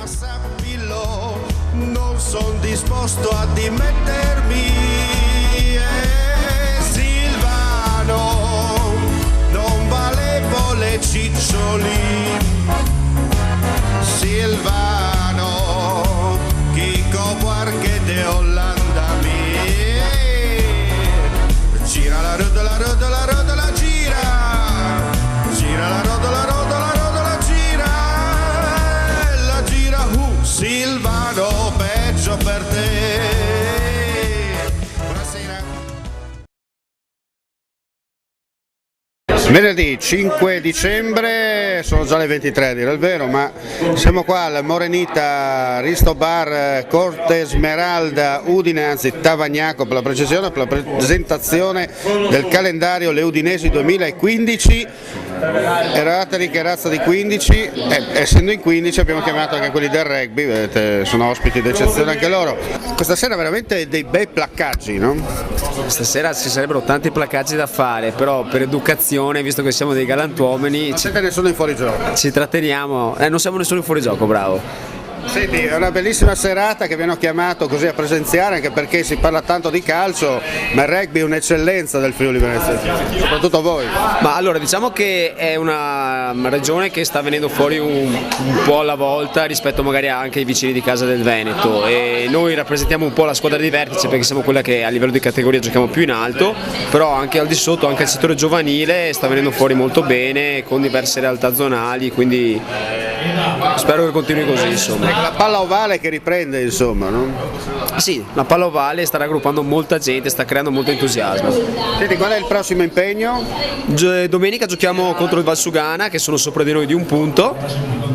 Ma sappilo, non sono disposto a dimettermi. Silvano, non valevo le ciccioli. Silvano, Chico Buarque de Hollanda mi. Gira la rotola, rotola, rotola, gira. Gira la rotola, rotola, rotola, gira. La gira, Silvano, peggio per te. Buonasera. Venerdì 5 dicembre, sono già le 23 a dire il vero, ma siamo qua al Morenita Risto Bar Corte Smeralda Udine, anzi Tavagnaco per la precisione, per la presentazione del calendario Le Udinesi 2015. Eravate lì che razza di 15, essendo in 15 abbiamo chiamato anche quelli del rugby, vedete, sono ospiti d'eccezione anche loro. Questa sera veramente dei bei placcaggi, no? Stasera ci sarebbero tanti placcaggi da fare, però per educazione, visto che siamo dei galantuomini, Non siete nessuno in fuorigioco? ci tratteniamo, non siamo nessuno in fuorigioco, bravo. Senti, è una bellissima serata che vi hanno chiamato così a presenziare, anche perché si parla tanto di calcio, ma il rugby è un'eccellenza del Friuli Venezia, soprattutto voi. Ma allora diciamo che è una regione che sta venendo fuori un po' alla volta rispetto magari anche ai vicini di casa del Veneto, e noi rappresentiamo un po' la squadra di vertice perché siamo quella che a livello di categoria giochiamo più in alto, però anche al di sotto, anche il settore giovanile sta venendo fuori molto bene con diverse realtà zonali, quindi spero che continui così, insomma. La palla ovale che riprende, insomma, no? Sì, la palla ovale sta raggruppando molta gente, sta creando molto entusiasmo. Senti, qual è il prossimo impegno? Domenica giochiamo contro il Valsugana, che sono sopra di noi di un punto,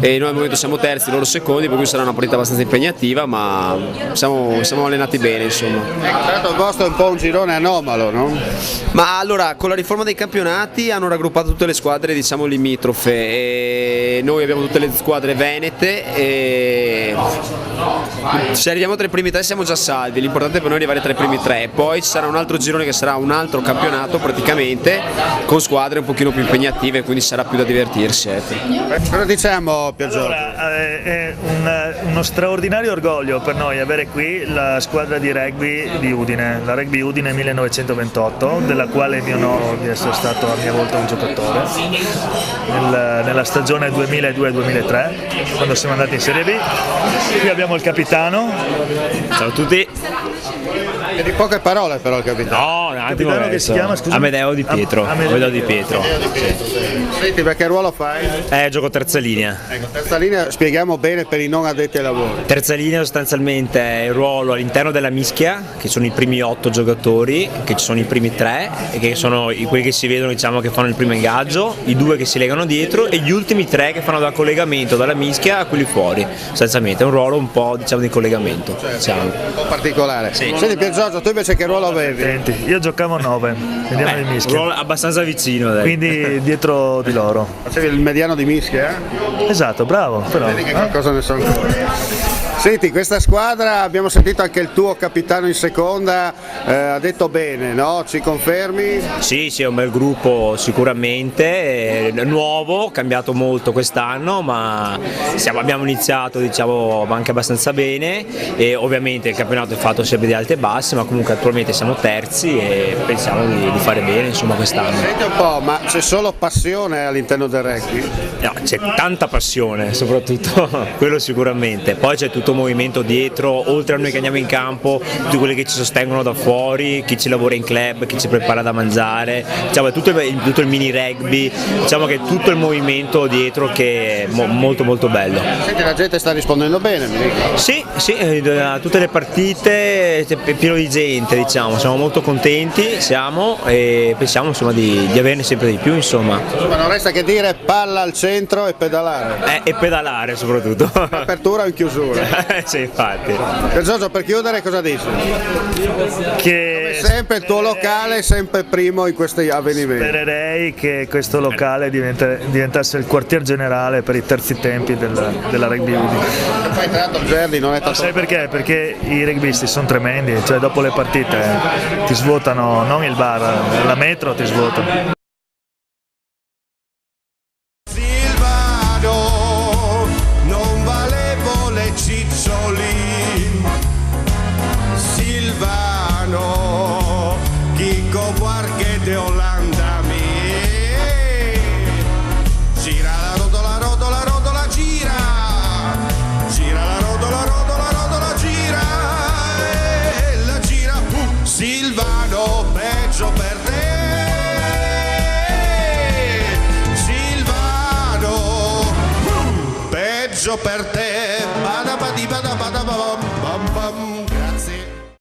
e noi al momento siamo terzi, loro secondi, per cui sarà una partita abbastanza impegnativa, ma siamo allenati bene, insomma. Ecco, tra l'altro il vostro è un po' un girone anomalo, no? Ma allora, con la riforma dei campionati hanno raggruppato tutte le squadre, diciamo, limitrofe, e noi abbiamo tutte le squadre venete, e se arriviamo tra i primi tre siamo già salvi, l'importante per noi è arrivare tra i primi tre, poi ci sarà un altro girone che sarà un altro campionato praticamente, con squadre un pochino più impegnative, quindi sarà più da divertirsi. Cosa diciamo, Pier Allora, è uno straordinario orgoglio per noi avere qui la squadra di rugby di Udine, la Rugby Udine 1928, della quale mi onoro di essere stato a mia volta un giocatore nella stagione 2002-2003, quando siamo andati in Serie B. Qui abbiamo il capitano. Ciao a tutti. È di poche parole però il capitano. No, un attimo Capitano che si chiama, scusa? Amedeo Di Pietro. Amedeo Di Pietro. Senti, perché ruolo fai? Gioco terza linea. Ecco, terza linea, spieghiamo bene per i non addetti ai lavori. Terza linea sostanzialmente è il ruolo all'interno della mischia, che sono i primi 8 giocatori, che ci sono i primi 3, e che sono quelli che si vedono, diciamo, che fanno il primo ingaggio, i 2 che si legano dietro e gli ultimi 3 che fanno da collegamento dalla mischia a quelli fuori. Sostanzialmente è un ruolo un po', diciamo, di collegamento. Diciamo. Un po' particolare. Sì. Senti, Pier Giorgio, tu invece che ruolo avevi? Senti, io giocavo a 9, vediamo di Un mischia, ruolo abbastanza vicino, dai. quindi dietro di loro. Facevi il mediano di mischia? Esatto, bravo, però. Vedi che qualcosa ne so ancora. Senti, questa squadra, abbiamo sentito anche il tuo capitano in seconda, ha detto bene, no? Ci confermi? Sì, è un bel gruppo sicuramente, nuovo, cambiato molto quest'anno, ma abbiamo iniziato, diciamo, anche abbastanza bene, e ovviamente il campionato è fatto sempre di alti e bassi, ma comunque attualmente siamo terzi e pensiamo di fare bene, insomma, quest'anno. Senti un po', ma c'è solo passione all'interno del rugby? No, c'è tanta passione, soprattutto quello sicuramente, poi c'è tutto un movimento dietro, oltre a noi che andiamo in campo, tutti quelli che ci sostengono da fuori, chi ci lavora in club, chi ci prepara da mangiare, diciamo, è tutto il mini rugby, diciamo che è tutto il movimento dietro che è molto molto bello. Senti, la gente sta rispondendo bene, mi dico. Sì, a tutte le partite è pieno di gente, diciamo, siamo molto contenti, e pensiamo, insomma, di averne sempre di più, insomma. Ma non resta che dire palla al centro e pedalare. E pedalare soprattutto. Apertura o in chiusura? Sì, infatti. Per Giorgio, per chiudere cosa dici? Che Come sempre il tuo locale è sempre primo in questi avvenimenti. spererei che questo locale diventasse il quartier generale per i terzi tempi della Rugby Udine. Poi tra l'altro Gerli non è tanto. Sai perché? Perché i rugbisti sono tremendi, cioè dopo le partite ti svuotano, non il bar, la metro ti svuota. Silvano, non valevo le peggio per te. Bada badi bada bada bom.